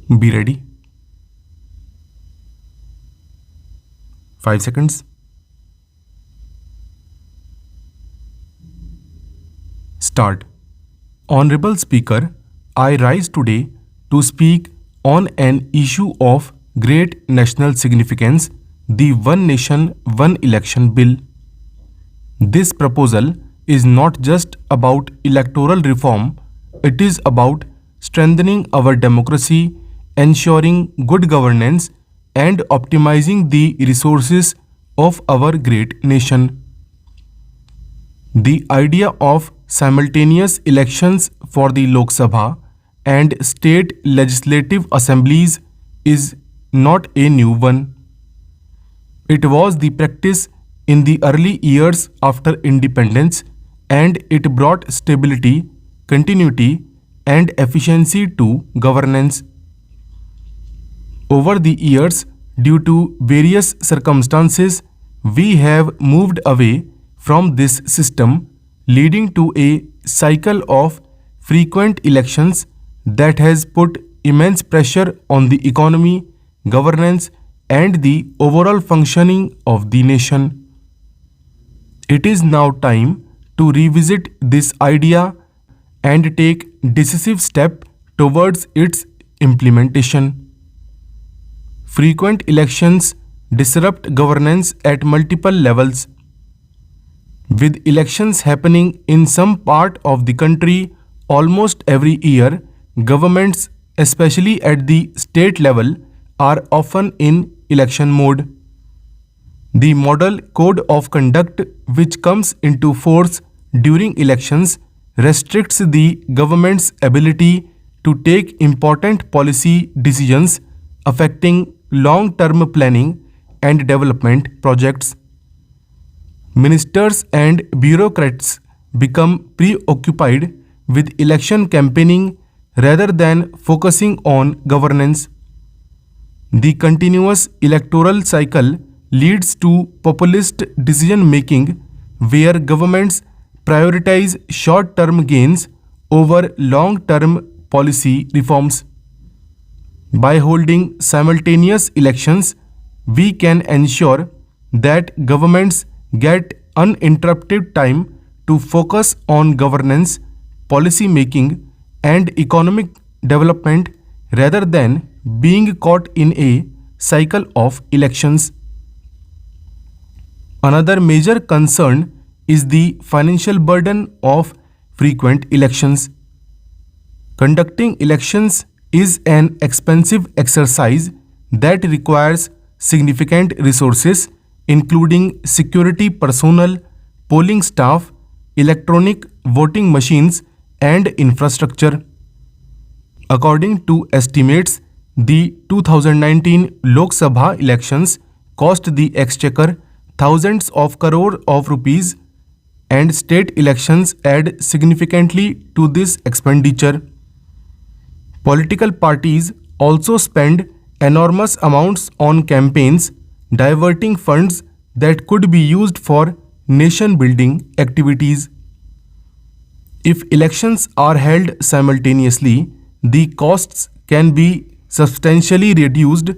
Be ready. 5 seconds. Start. Honorable Speaker, I rise today to speak on an issue of great national significance, the One Nation, One Election Bill. This proposal is not just about electoral reform, it is about strengthening our democracy, ensuring good governance, and optimizing the resources of our great nation. The idea of simultaneous elections for the Lok Sabha and state legislative assemblies is not a new one. It was the practice in the early years after independence, and it brought stability, continuity, and efficiency to governance. Over the years, due to various circumstances, we have moved away from this system, leading to a cycle of frequent elections that has put immense pressure on the economy, governance, and the overall functioning of the nation. It is now time to revisit this idea and take decisive step towards its implementation. Frequent elections disrupt governance at multiple levels. With elections happening in some part of the country almost every year, governments, especially at the state level, are often in election mode. The Model Code of Conduct, which comes into force during elections, restricts the government's ability to take important policy decisions affecting long-term planning and development projects. Ministers and bureaucrats become preoccupied with election campaigning rather than focusing on governance. The continuous electoral cycle leads to populist decision-making where governments prioritize short-term gains over long-term policy reforms. By holding simultaneous elections, we can ensure that governments get uninterrupted time to focus on governance, policy making, and economic development rather than being caught in a cycle of elections. Another major concern is the financial burden of frequent elections. Conducting elections is an expensive exercise that requires significant resources, including security personnel, polling staff, electronic voting machines, and infrastructure. According to estimates, the 2019 Lok Sabha elections cost the exchequer thousands of crore of rupees, and state elections add significantly to this expenditure. Political parties also spend enormous amounts on campaigns, diverting funds that could be used for nation-building activities. If elections are held simultaneously, the costs can be substantially reduced,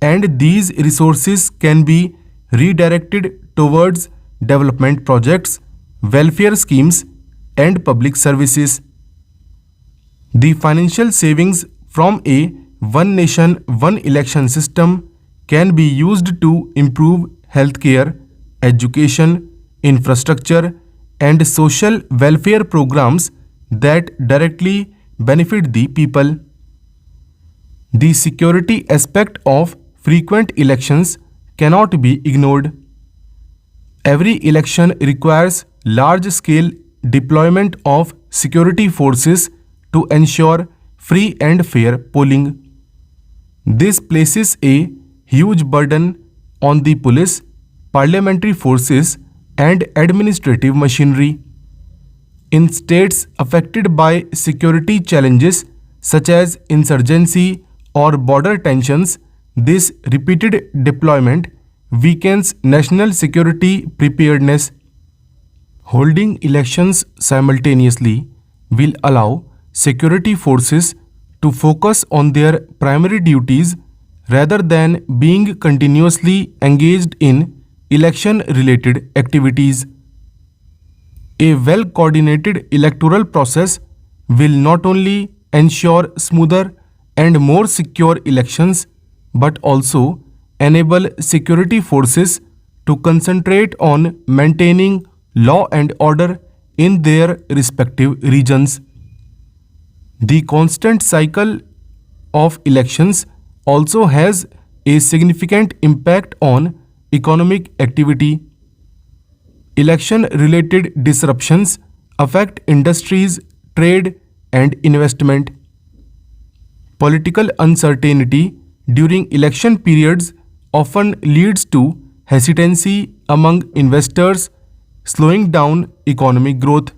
and these resources can be redirected towards development projects, welfare schemes, and public services. The financial savings from a One Nation, One Election system can be used to improve healthcare, education, infrastructure, and social welfare programs that directly benefit the people. The security aspect of frequent elections cannot be ignored. Every election requires large-scale deployment of security forces to ensure free and fair polling. This places a huge burden on the police, parliamentary forces, and administrative machinery. In states affected by security challenges such as insurgency or border tensions, this repeated deployment weakens national security preparedness. Holding elections simultaneously will allow security forces to focus on their primary duties rather than being continuously engaged in election-related activities. A well-coordinated electoral process will not only ensure smoother and more secure elections but also enable security forces to concentrate on maintaining law and order in their respective regions. The constant cycle of elections also has a significant impact on economic activity. Election-related disruptions affect industries, trade, and investment. Political uncertainty during election periods often leads to hesitancy among investors, slowing down economic growth.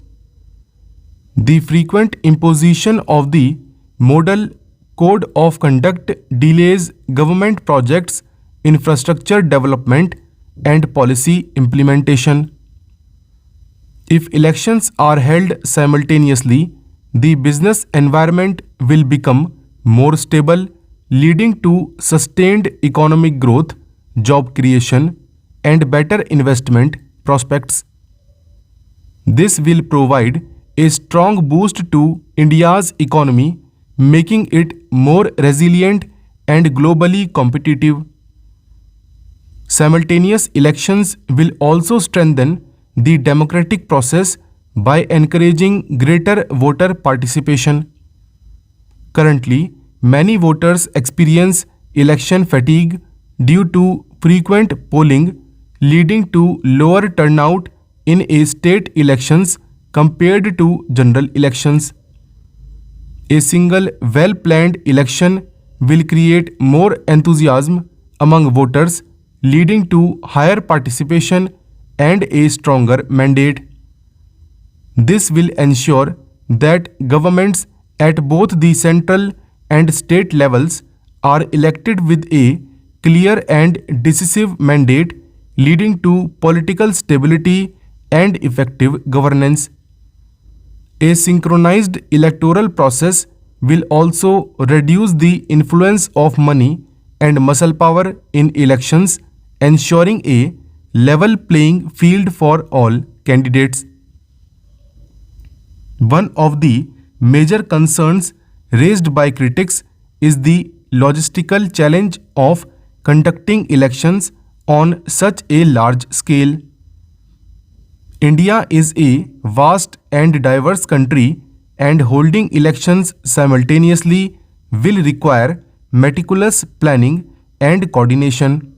The frequent imposition of the Model Code of Conduct delays government projects, infrastructure development, and policy implementation. If elections are held simultaneously, the business environment will become more stable, leading to sustained economic growth, job creation, and better investment prospects. This will provide a strong boost to India's economy, making it more resilient and globally competitive. Simultaneous elections will also strengthen the democratic process by encouraging greater voter participation. Currently, many voters experience election fatigue due to frequent polling, leading to lower turnout in state elections compared to general elections. A single well-planned election will create more enthusiasm among voters, leading to higher participation and a stronger mandate. This will ensure that governments at both the central and state levels are elected with a clear and decisive mandate, leading to political stability and effective governance. A synchronized electoral process will also reduce the influence of money and muscle power in elections, ensuring a level playing field for all candidates. One of the major concerns raised by critics is the logistical challenge of conducting elections on such a large scale. India is a vast and diverse country, and holding elections simultaneously will require meticulous planning and coordination.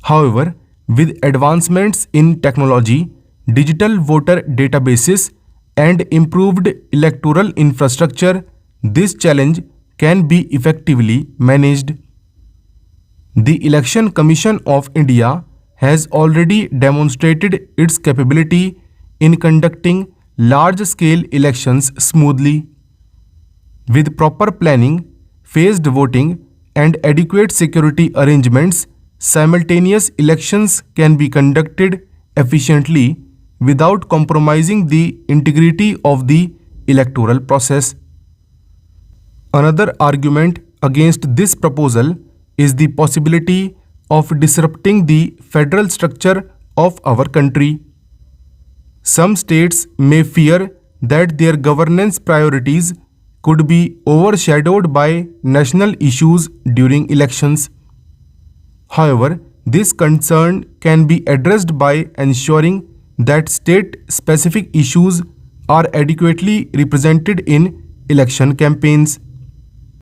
However, with advancements in technology, digital voter databases, and improved electoral infrastructure, this challenge can be effectively managed. The Election Commission of India has already demonstrated its capability in conducting large-scale elections smoothly. With proper planning, phased voting, and adequate security arrangements, simultaneous elections can be conducted efficiently without compromising the integrity of the electoral process. Another argument against this proposal is the possibility of disrupting the federal structure of our country. Some states may fear that their governance priorities could be overshadowed by national issues during elections. However, this concern can be addressed by ensuring that state-specific issues are adequately represented in election campaigns.